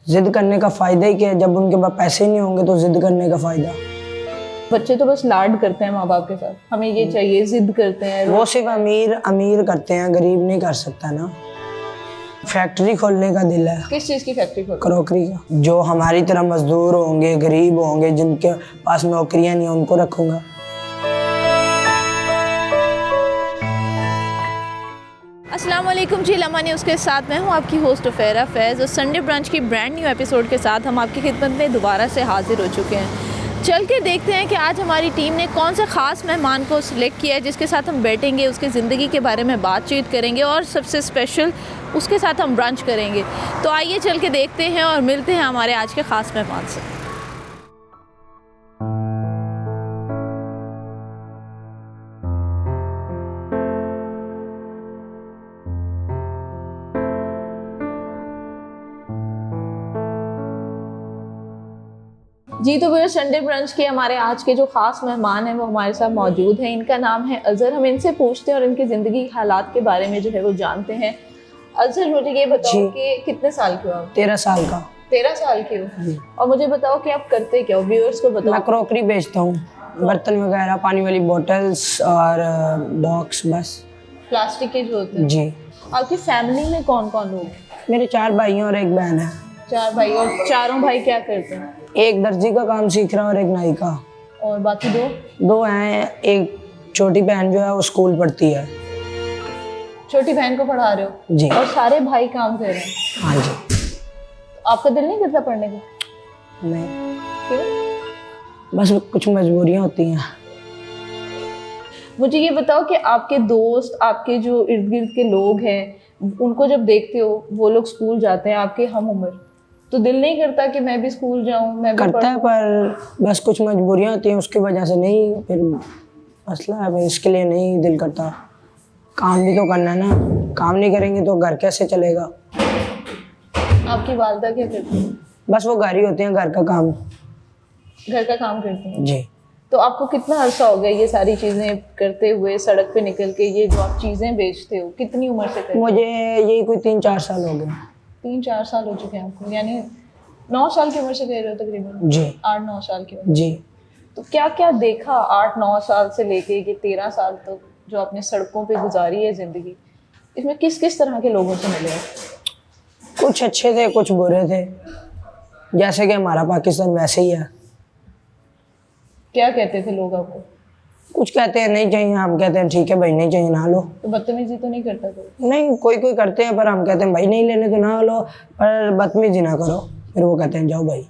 जिद करने का फ़ायदा ही क्या है? जब उनके पास पैसे नहीं होंगे तो जिद करने का फ़ायदा। बच्चे तो बस लाड करते हैं माँ बाप के साथ, हमें ये चाहिए, जिद करते हैं। वो सिर्फ अमीर अमीर करते हैं, गरीब नहीं कर सकता ना। फैक्ट्री खोलने का दिल है। किस चीज़ की फैक्ट्री खोल? क्रॉकरी का। जो हमारी तरह मजदूर होंगे, गरीब होंगे, जिनके पास नौकरियां नहीं, उनको रखूंगा। अस्सलाम वालेकुम जी, लम्हा न्यूज़ के साथ मैं हूँ आपकी होस्ट फ़ेरा फैज़ और संडे ब्रांच की ब्रांड न्यू एपिसोड के साथ हम आपकी खिदमत में दोबारा से हाजिर हो चुके हैं। चल के देखते हैं कि आज हमारी टीम ने कौन सा ख़ास मेहमान को सिलेक्ट किया है जिसके साथ हम बैठेंगे, उसकी ज़िंदगी के बारे में बातचीत करेंगे और सबसे स्पेशल उसके साथ हम ब्रंच करेंगे। तो आइए चल के देखते हैं और मिलते हैं हमारे आज के ख़ास मेहमान से। जी तो भैया, संडे ब्रंच के हमारे आज के जो खास मेहमान हैं वो हमारे साथ मौजूद हैं। इनका नाम है अजहर। हम इनसे पूछते हैं और इनकी ज़िंदगी के हालात के बारे में जो है वो जानते हैं। अजहर, मुझे ये बताओ कि कितने साल के हो आप? 13 साल का। 13 साल के हो। और मुझे बताओ कि आप करते क्या हो, व्यूअर्स को बताओ। मैं क्रॉकरी बेचता हूँ, बर्तन वगैरह, पानी वाली बोतल्स और बॉक्स, बस प्लास्टिक के जो होते हैं। जी। आपकी फैमिली में कौन कौन लोग? मेरे 4 भाई हैं और 1 बहन है। 4 भाई, और चारों भाई क्या करते हैं? एक दर्जी का काम सीख रहा है और एक नाई का। और बाकी 2 हैं। एक छोटी बहन जो है वो स्कूल पढ़ती है। छोटी बहन को पढ़ा रहे हो जी। और सारे भाई काम कर रहे हैं? हाँ जी। आपका दिल नहीं करता पढ़ने का? नहीं, क्यों? बस कुछ मजबूरियाँ होती हैं। मुझे ये बताओ कि आपके दोस्त, आपके जो इर्द गिर्द के लोग हैं, उनको जब देखते हो वो लोग स्कूल जाते हैं आपके हम उम्र, तो दिल नहीं करता कि मैं भी स्कूल जाऊं, मैं भी करता है, पर बस कुछ मजबूरियाँ होती हैं, उसकी वजह से नहीं। फिर मसला है भाई, इसके लिए नहीं दिल करता। काम भी तो करना है ना, काम नहीं करेंगे तो घर कैसे चलेगा। आपकी वालदा क्या करती है? बस वो घर ही होते हैं, घर का काम। घर का काम करती हैं? जी। तो आपको कितना अरसा हो गया ये सारी चीज़ें करते हुए, सड़क पे निकल के ये जो आप चीज़ें बेचते हो, कितनी उम्र से करते हो? मुझे यही कोई 3-4 साल हो गए। 3-4 साल हो चुके हैं आपको, यानी 9 साल की उम्र से कर रहे हो तकरीबन? जी। 8-9 साल की उम्र। जी। तो क्या क्या देखा 8-9 साल से लेके ये 13 साल तक जो आपने सड़कों पे गुजारी है ज़िंदगी, इसमें किस किस तरह के लोगों से मिले हो? कुछ अच्छे थे, कुछ बुरे थे, जैसे कि हमारा पाकिस्तान वैसे ही है। क्या कहते थे लोग आपको? कुछ कहते हैं नहीं चाहिए, हम कहते हैं ठीक है भाई, नहीं चाहिए ना लो। तो बदतमीजी तो नहीं करता कोई? नहीं, कोई कोई करते हैं, पर हम कहते हैं भाई नहीं लेने तो ना लो, पर बदतमीजी ना करो। फिर वो कहते हैं जाओ भाई।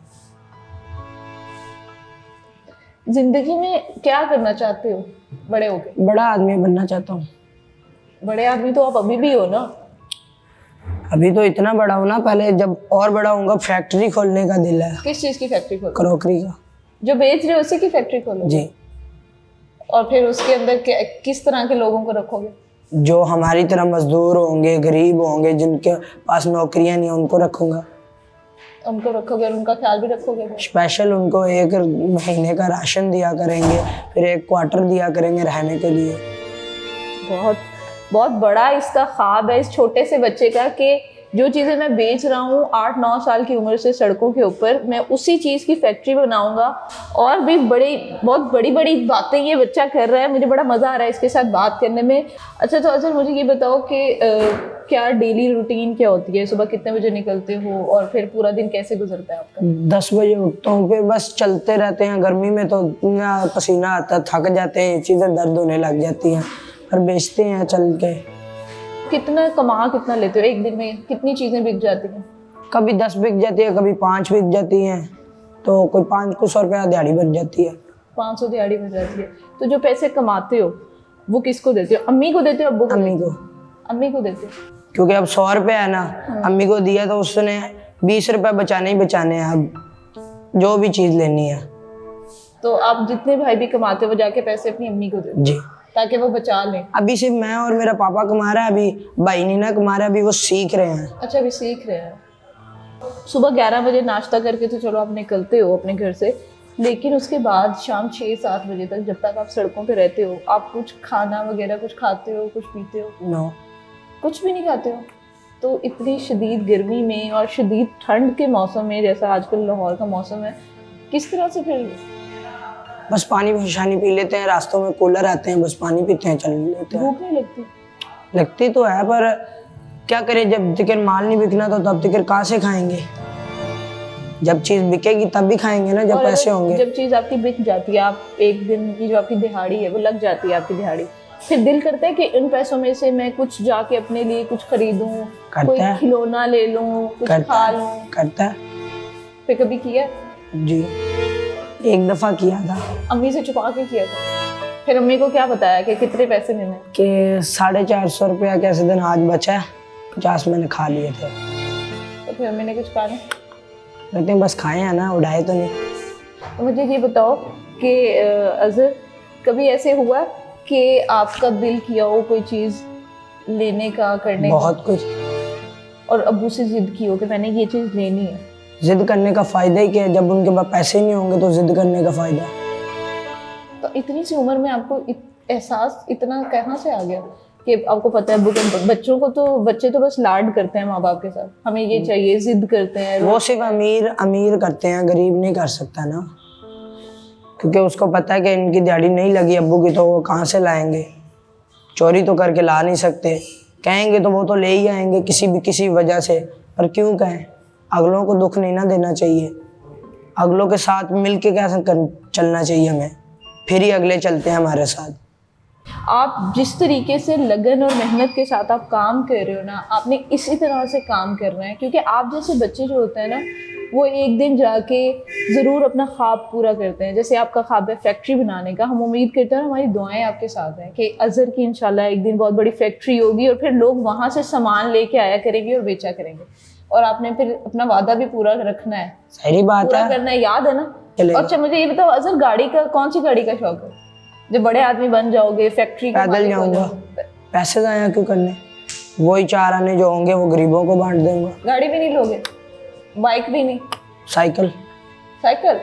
जिंदगी में क्या करना चाहते हो बड़े होके? बड़ा आदमी बनना चाहता हूँ। बड़े आदमी तो आप अभी भी हो ना। अभी तो इतना बड़ा हूँ ना, पहले जब और बड़ा होऊंगा फैक्ट्री खोलने का दिल है। किस चीज़ की फैक्ट्री खोलो? क्रॉकरी का। जो बेच रहे हो उसी की फैक्ट्री खोलो? जी। और फिर उसके अंदर किस तरह के लोगों को रखोगे? जो हमारी तरह मजदूर होंगे, गरीब होंगे, जिनके पास नौकरियां नहीं, उनको रखूंगा। उनको रखोगे और उनका ख्याल भी रखोगे? स्पेशल उनको 1 महीने का राशन दिया करेंगे, फिर 1 क्वार्टर दिया करेंगे रहने के लिए। बहुत बहुत बड़ा इसका ख्वाब है इस छोटे से बच्चे का कि जो चीज़ें मैं बेच रहा हूँ 8-9 साल की उम्र से सड़कों के ऊपर, मैं उसी चीज़ की फैक्ट्री बनाऊंगा। और भी बहुत बड़ी बड़ी बातें ये बच्चा कर रहा है, मुझे बड़ा मज़ा आ रहा है इसके साथ बात करने में। अच्छा, तो अजहर मुझे ये बताओ कि क्या डेली रूटीन क्या होती है? सुबह कितने बजे निकलते हो और फिर पूरा दिन कैसे गुजरता है आपका? 10 बजे उठता हूँ, फिर बस चलते रहते हैं। गर्मी में तो इतना पसीना आता है, थक जाते हैं, चीज़ें दर्द होने लग जाती हैं, पर बेचते हैं चल के। कितना लेते हो एक दिन में? कितनी चीज़ें बिक जाती हैं? कभी 10 बिक जाती है, कभी 5 बिक जाती हैं, तो कोई 500 रुपया दिहाड़ी बन जाती है। 500 दिहाड़ी बन जाती है। तो जो पैसे कमाते हो वो किसको देते हो? अम्मी को देते हो, अब्बू को? अम्मी को। अम्मी को देते हो? क्योंकि अब 100 रुपया है ना, अम्मी को दिया तो उसने 20 रुपया बचाने ही बचाने हैं, अब जो भी चीज़ लेनी है। तो आप जितने भाई भी कमाते हो वो जाके पैसे अपनी अम्मी को देते हो? जी। ताकि वो बचा लें? अभी सिर्फ मैं और मेरा पापा कमा रहा है, अभी भाई नहीं ना कमा रहा, अभी वो सीख रहे हैं। अच्छा, अभी सीख रहे हैं। सुबह 11 बजे नाश्ता करके तो चलो आप निकलते हो अपने घर से, लेकिन उसके बाद शाम 6-7 बजे तक जब तक आप सड़कों पे रहते हो, आप कुछ खाना वगैरह कुछ खाते हो, कुछ पीते हो? नो। कुछ भी नहीं खाते हो? तो इतनी शदीद गर्मी में और शदीद ठंड के मौसम में, जैसा आजकल लाहौर का मौसम है, किस तरह से फिर? बस पानी परेशानी पी लेते हैं, रास्तों में कूलर आते हैं, बस पानी पीते हैं, चल लेते हैं। भूख नहीं लगती? लगती तो है, पर क्या करें, जब तक माल नहीं बिकना तो तब तक कहाँ से खाएंगे? जब चीज बिकेगी तब भी खाएंगे ना, जब और पैसे अगर होंगे। जब चीज़ आपकी बिक जाती है, आप एक दिन की जो आपकी दिहाड़ी है वो लग जाती है आपकी दिहाड़ी, फिर दिल करता है कि इन पैसों में से मैं कुछ जाके अपने लिए कुछ खरीदूं, करता कोई है। खिलौना ले लूं, कुछ करता खा है, लूं? करता है फिर कभी किया? जी, एक दफा किया था अम्मी से छुपा के किया था? फिर अम्मी को क्या बताया कि कितने पैसे देने हैं? कि 450 रुपया कैसे दिन आज बचा है, 50 मैंने खा लिए थे। तो फिर अम्मी ने कुछ कहा नहीं? कहते हैं बस खाए हैं ना, उड़ाए तो नहीं। तो मुझे ये बताओ कि अज़र, कभी ऐसे हुआ कि आपका दिल किया हो कोई चीज़ लेने का, करने बहुत कुछ। का, और अब्बू से जिद की हो कि मैंने ये चीज़ लेनी है? जिद करने का फायदा ही क्या है, जब उनके पास पैसे नहीं होंगे तो जिद करने का फायदा। तो इतनी सी उम्र में आपको एहसास इतना कहाँ से आ गया कि आपको पता है बच्चों को तो, बच्चे तो बस लाड करते हैं माँ बाप के साथ, हमें ये चाहिए, जिद करते हैं। वो सिर्फ अमीर अमीर करते हैं, गरीब नहीं कर सकता ना, क्योंकि उसको पता है कि इनकी दिहाड़ी नहीं लगी अब्बू की, तो वो कहाँ से लाएंगे? चोरी तो करके ला नहीं सकते, कहेंगे तो वो तो ले ही आएंगे किसी वजह से। पर क्यों कहें? अगलों को दुख नहीं ना देना चाहिए, अगलों के साथ मिल के कैसे चलना चाहिए हमें, फिर ही अगले चलते हैं हमारे साथ। आप जिस तरीके से लगन और मेहनत के साथ आप काम कर रहे हो ना, आपने इसी तरह से काम करना है, क्योंकि आप जैसे बच्चे जो होते हैं ना, वो एक दिन जाके ज़रूर अपना ख्वाब पूरा करते हैं। जैसे आपका ख्वाब है फैक्ट्री बनाने का, हम उम्मीद करते हैं, हमारी दुआएं आपके साथ हैं कि अज़र की इंशाल्लाह एक दिन बहुत बड़ी फैक्ट्री होगी और फिर लोग वहाँ से सामान लेके आया करेंगे और बेचा करेंगे, और आपने फिर अपना वादा भी पूरा रखना है, सही बात पूरा है, करना है, याद है ना? चलेगा। और अच्छा मुझे ये बताओ अज़र, गाड़ी का, कौन सी गाड़ी का शौक है? जब बड़े आदमी बन जाओगे, फैक्ट्री का पैदल मालिक हो जाऊंगा, जाओगे, पैसे जाया क्यों करने, वही 4 आने जो होंगे वो गरीबों को बांट दूंगा। गाड़ी भी नहीं लोगे? बाइक भी नहीं? साइकिल। साइकिल?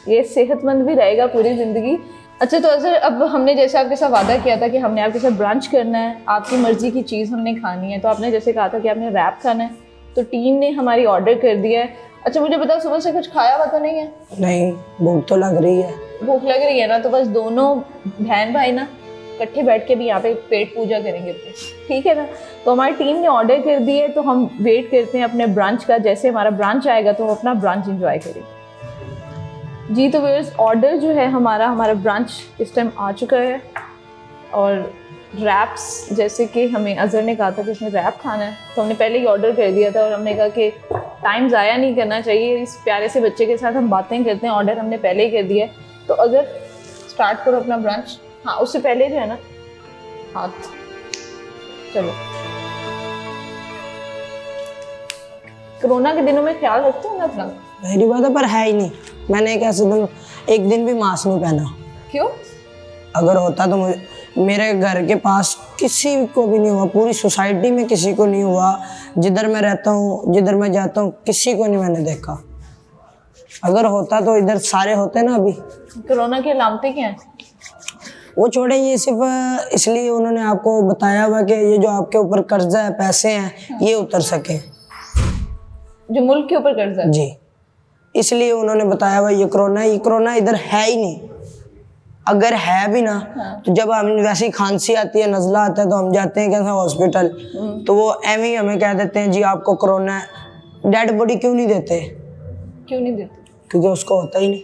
ये सेहतमंद भी रहेगा पूरी ज़िंदगी। अच्छा, तो अज़र अब हमने जैसे आपके साथ वादा किया था कि हमने आपके साथ ब्रांच करना है, आपकी मर्ज़ी की चीज़ हमने खानी है, तो आपने जैसे कहा था कि आपने रैप खाना है, तो टीम ने हमारी ऑर्डर कर दिया है। अच्छा मुझे बताओ, सुबह से कुछ खाया हुआ तो नहीं है? नहीं, भूख तो लग रही है। भूख लग रही है ना, तो बस दोनों बहन भाई ना इकट्ठे बैठ के भी यहाँ पे पेट पूजा करेंगे अपनी, ठीक है ना? तो हमारी टीम ने ऑर्डर कर दी है, तो हम वेट करते हैं अपने ब्रांच का। जैसे हमारा ब्रांच आएगा तो हम अपना ब्रांच एंजॉय करेंगे। जी तो व्यूअर्स, ऑर्डर जो है हमारा ब्रांच इस टाइम आ चुका है, और रैप्स, जैसे कि हमें अज़र ने कहा था कि उसने रैप खाना है, तो हमने पहले ही ऑर्डर कर दिया था, और हमने कहा कि टाइम ज़ाया नहीं करना चाहिए, इस प्यारे से बच्चे के साथ हम बातें करते हैं, ऑर्डर हमने पहले ही कर दिया है। तो अगर स्टार्ट करो अपना ब्रांच। हाँ, उससे पहले जो है ना, हाथ चलो। कोरोना के दिनों में ख्याल रखते हो ना अपना? मेरी बात है, पर है ही नहीं। मैंने एक दिन भी मास्क नहीं पहना। क्यों? अगर होता तो मुझे, मेरे घर के पास किसी को भी नहीं हुआ, पूरी सोसाइटी में किसी को नहीं हुआ, जिधर मैं रहता हूँ, जिधर मैं जाता हूँ, किसी को नहीं मैंने देखा। अगर होता तो इधर सारे होते ना अभी। कोरोना की अलामतें क्या हैं? वो छोड़े, ये सिर्फ इसलिए उन्होंने आपको बताया हुआ कि ये जो आपके ऊपर कर्जा है, पैसे हैं, ये उतर सके, जो मुल्क के ऊपर कर्जा है। जी, इसलिए उन्होंने बताया हुआ ये कोरोना इधर है ही नहीं। अगर है भी ना, तो जब हमें वैसी खांसी आती है, नज़ला आता है, तो हम जाते हैं कैसा हॉस्पिटल, तो वो एवं ही हमें कह देते हैं जी आपको कोरोना है। डेड बॉडी क्यों नहीं देते? क्यों नहीं देते? क्योंकि उसको होता ही नहीं।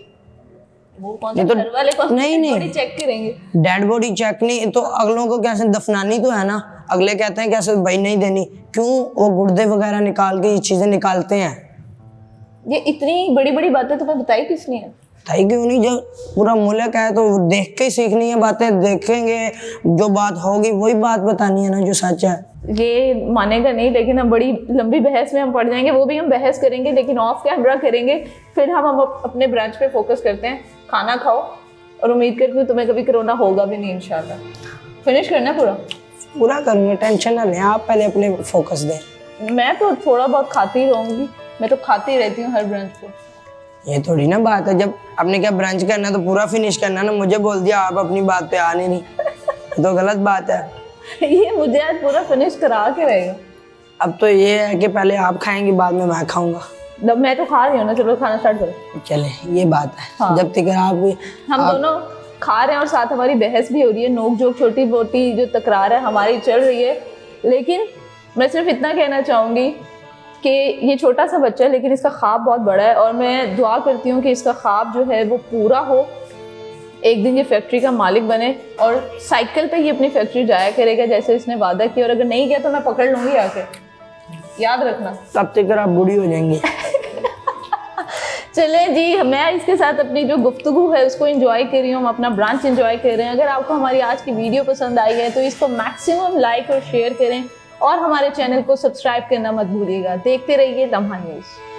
वो कौन सा घर वाले कौन नहीं चेक करेंगे? डेड बॉडी चेक नहीं, तो अगलों को कैसे दफनानी तो है ना। अगले कहते हैं कैसे भाई नहीं देनी, क्यों? वो गुर्दे वगैरह निकाल के ये चीजें निकालते हैं। ये इतनी बड़ी बड़ी बातें तुम्हें बताई किसने है? बताई क्यों नहीं? जब पूरा मुल्क है तो देख के सीखनी है बातें, देखेंगे जो बात होगी वही बात बतानी है ना, जो सच है। ये मानेगा नहीं, लेकिन हम बड़ी लंबी बहस में हम पड़ जाएंगे, वो भी हम बहस करेंगे लेकिन ऑफ कैमरा करेंगे। फिर हम अपने ब्रांच पे फोकस करते हैं। खाना खाओ, और उम्मीद करती हूँ तुम्हें कभी कोरोना होगा भी नहीं इंशाल्लाह। फिनिश करना है पूरा करूँगा, टेंशन ना लें आप, पहले अपने फोकस दें। मैं तो थोड़ा बहुत खाती रहूँगी, मैं तो खाती रहती हूँ हर ब्रांच पे। ये थोड़ी ना बात है, जब आपने क्या ब्रांच करना तो पूरा फिनिश करना ना। मुझे बोल दिया आप अपनी बात पे आने नहीं, तो गलत बात है। ये मुझे आज पूरा फिनिश करा के रहेगा। अब तो ये है कि पहले आप खाएंगी बाद में मैं खाऊंगा। मैं तो खा रही हूँ ना, चलो खाना स्टार्ट करो। चले ये बात है। हाँ। जब तक हम दोनों खा रहे हैं और साथ हमारी बहस भी हो रही है, नोक जोक छोटी मोटी जो तकरार है हमारी चल रही है। लेकिन मैं सिर्फ इतना कहना चाहूँगी कि ये छोटा सा बच्चा है लेकिन इसका ख्वाब बहुत बड़ा है, और मैं दुआ करती हूँ कि इसका ख्वाब जो है वो पूरा हो, एक दिन ये फैक्ट्री का मालिक बने और साइकिल पे ही अपनी फैक्ट्री जाया करेगा जैसे इसने वादा किया, और अगर नहीं किया तो मैं पकड़ लूँगी आके, याद रखना। तब तक आप बूढ़ी हो जाएंगी। चलें जी, मैं इसके साथ अपनी जो गुफ्तगू है उसको एंजॉय कर रही हूँ, हम अपना ब्रांच एंजॉय कर रहे हैं। अगर आपको हमारी आज की वीडियो पसंद आई है तो इसको मैक्सिमम लाइक और शेयर करें, और हमारे चैनल को सब्सक्राइब करना मत भूलिएगा। देखते रहिए लम्हा न्यूज़।